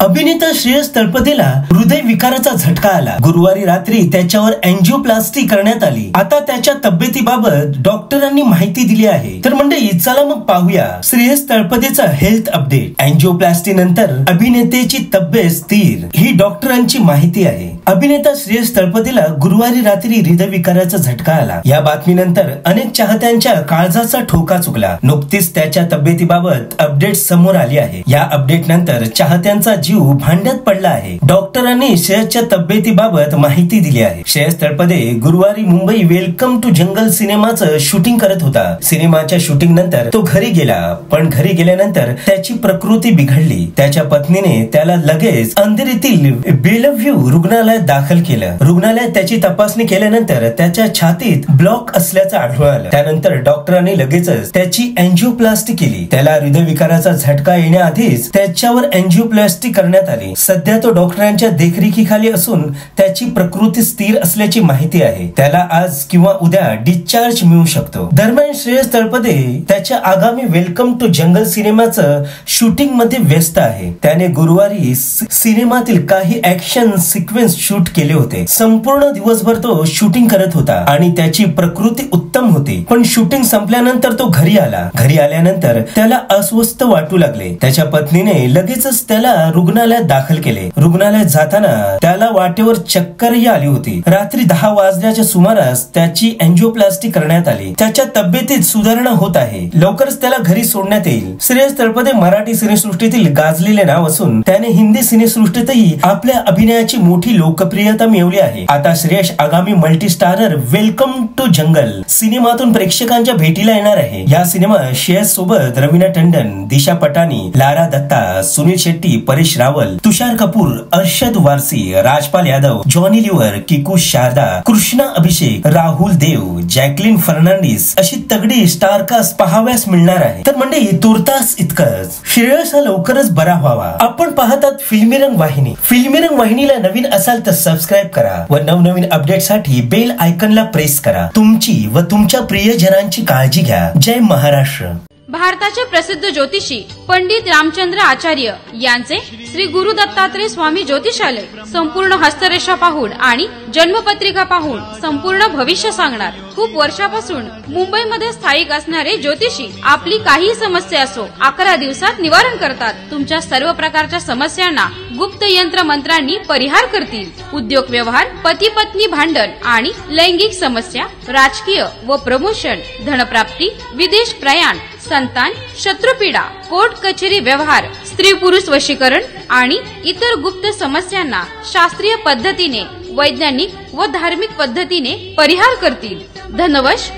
अभिनेता श्रेयस तळपदेला हृदय विकाराचा झटका आला। गुरुवारी रात्री त्याच्यावर एंजियोप्लास्टी करण्यात आली। आता त्याच्या तब्येतीबाबत डॉक्टरांनी माहिती दिली आहे। तर मंडळी चला मग पाहूया श्रेयस तळपदेचा हेल्थ अपडेट। एंजियोप्लास्टी नंतर अभिनेत्याची तब्येत स्थिर, ही डॉक्टरांची माहिती आहे। अभिनेता श्रेयस तळपदेला गुरुवारी रात्री हृदय विकाराचा झटका आला। या बातमीनंतर अनेक चाहत्यांच्या काळजाचा ठोका चुकला। नुकतीच त्याच्या तब्येतीबाबत अपडेट समोर आली आहे। या अपडेट नंतर चाहत्यांचा जीव भांड्यात पडला आहे। डॉक्टरांनी श्रेयसच्या तब्येतीबाबत माहिती दिली आहे। श्रेयस तळपदे गुरुवारी मुंबई वेलकम टू जंगल सिनेमाचं शूटिंग करत होता। सिनेमाच्या शूटिंग नंतर तो घरी गेला, पण घरी गेल्यानंतर त्याची प्रकृती बिघडली। त्याच्या पत्नीने त्याला लगेच अंधेरीतील बेलव्ह्यू रुग्णालयात दाखल केलं। रुग्णालयात त्याची तपासणी केल्यानंतर त्याच्या छातीत ब्लॉक असल्याचं आढळून आलं। त्यानंतर डॉक्टरांनी लगेचच त्याची एंजियोप्लास्टी केली। त्याला हृदयविकाराचा झटका येण्याआधीच त्याच्यावर एंजियोप्लास्टी करण्यात आली। सध्या तो डॉक्टरांच्या देखरेखीखाली असून त्याची प्रकृती स्थिर असल्याची माहिती आहे। त्याला आज किंवा उद्या डिस्चार्ज मिळू शकतो। दरम्यान श्रेयस तळपदे त्याच्या आगामी वेलकम टू जंगल सिनेमाचं शूटिंग मध्ये व्यस्त आहे। त्याने गुरुवारी सिनेमातील काही ऍक्शन सिक्वेन्स शूट केले होते। संपूर्ण दिवसभर तो शूटिंग करत होता आणि त्याची प्रकृती उत्तम होती। पण शूटिंग संपल्यानंतर तो घरी आला। घरी आल्यानंतर त्याला अस्वस्थ वाटू लागले। त्याच्या पत्नीने लगेचच त्याला रुग्णालयात दाखल केले। रुग्णालयात जाताना त्याला वाटेवर चक्करही आली होती। रात्री 10 वाजण्याच्या सुमारास त्याची एंजियोप्लास्टी करण्यात आली। त्याच्या तब्येतीत सुधारणा होत आहे। लवकरच त्याला घरी सोडण्यात येईल। श्रेयस तळपदे मराठी सिनेसृष्टीतील गाजलेले नाव असून त्याने हिंदी सिनेसृष्टीतही आपल्या अभिनयाची मोठी लोकप्रियता मिळवली आहे। आता श्रेयस आगामी मल्टीस्टारर वेलकम टू जंगल सिनेमातून प्रेक्षकांच्या भेटीला येणार आहे। या सिनेमात श्रेयस सोबत रवीना टंडन, दिशा Patani, Lara Datta, Sunil Shetty, Paresh Rawal, Tushar Kapoor, Arshad Warsi, Rajpal Yadav, Johnny liver, Kiku Sharda, Krishna Abhishek, Rahul Dev, Jacqueline Fernandes अशी तगडी स्टारकास्ट पाहाव्यास मिळणार आहे। तर मंडळी तुर्तास इतकंच। श्रेयस हा लवकरच बरा व्हावा। आपण पाहतात फिल्मीरंग वाहिनी। फिल्मीरंग वाहिनीला नवीन असाल तर सबस्क्राईब करा व नवनवीन अपडेटसाठी बेल आयकॉनला प्रेस करा। तुमची व तुमच्या प्रियजनांची काळजी घ्या। जय महाराष्ट्र। भारताचे प्रसिद्ध ज्योतिषी पंडित रामचंद्र आचार्य यांचे श्री गुरु दत्तात्रय स्वामी ज्योतिषालय संपूर्ण हस्तरेषा पाहून आणि जन्मपत्रिका पाहून संपूर्ण भविष्य सांगणार। खूप वर्षापासून मुंबईमध्ये स्थायिक असणारे ज्योतिषी आपली काही समस्या असो 11 दिवसात निवारण करतात। तुमच्या सर्व प्रकारच्या समस्यांना गुप्त यंत्र मंत्रांनी परिहार करतील। उद्योग व्यवहार, पती पत्नी भांडण आणि लैंगिक समस्या, राजकीय व प्रमोशन, धनप्राप्ती, विदेश प्रयाण, संतान, शत्रुपीडा, कोर्ट कचेरी व्यवहार, स्त्री पुरुष वशीकरण आणि इतर गुप्त समस्यांना शास्त्रीय पद्धतीने, वैज्ञानिक व धार्मिक पद्धतीने परिहार करतील। धनवश,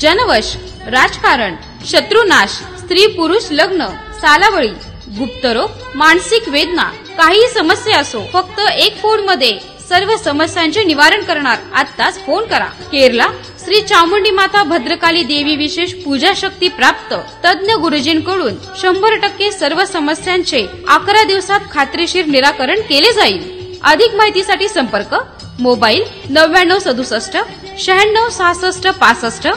जनवश, राजकारण, शत्रुनाश, स्त्री पुरुष लग्न, सालावळी, गुप्तरोग, मानसिक वेदना, काही समस्या असो फक्त एक फोन मध्ये सर्व समस्यांचे निवारण करणार। आत्ताच फोन करा। केरला श्री चामुंडी माता भद्रकाली देवी विशेष पूजा शक्ती प्राप्त तज्ञ गुरुजींकडून 100% सर्व समस्यांचे 11 दिवसात खात्रीशीर निराकरण केले जाईल। अधिक माहितीसाठी संपर्क मोबाईल 9967 96 66 65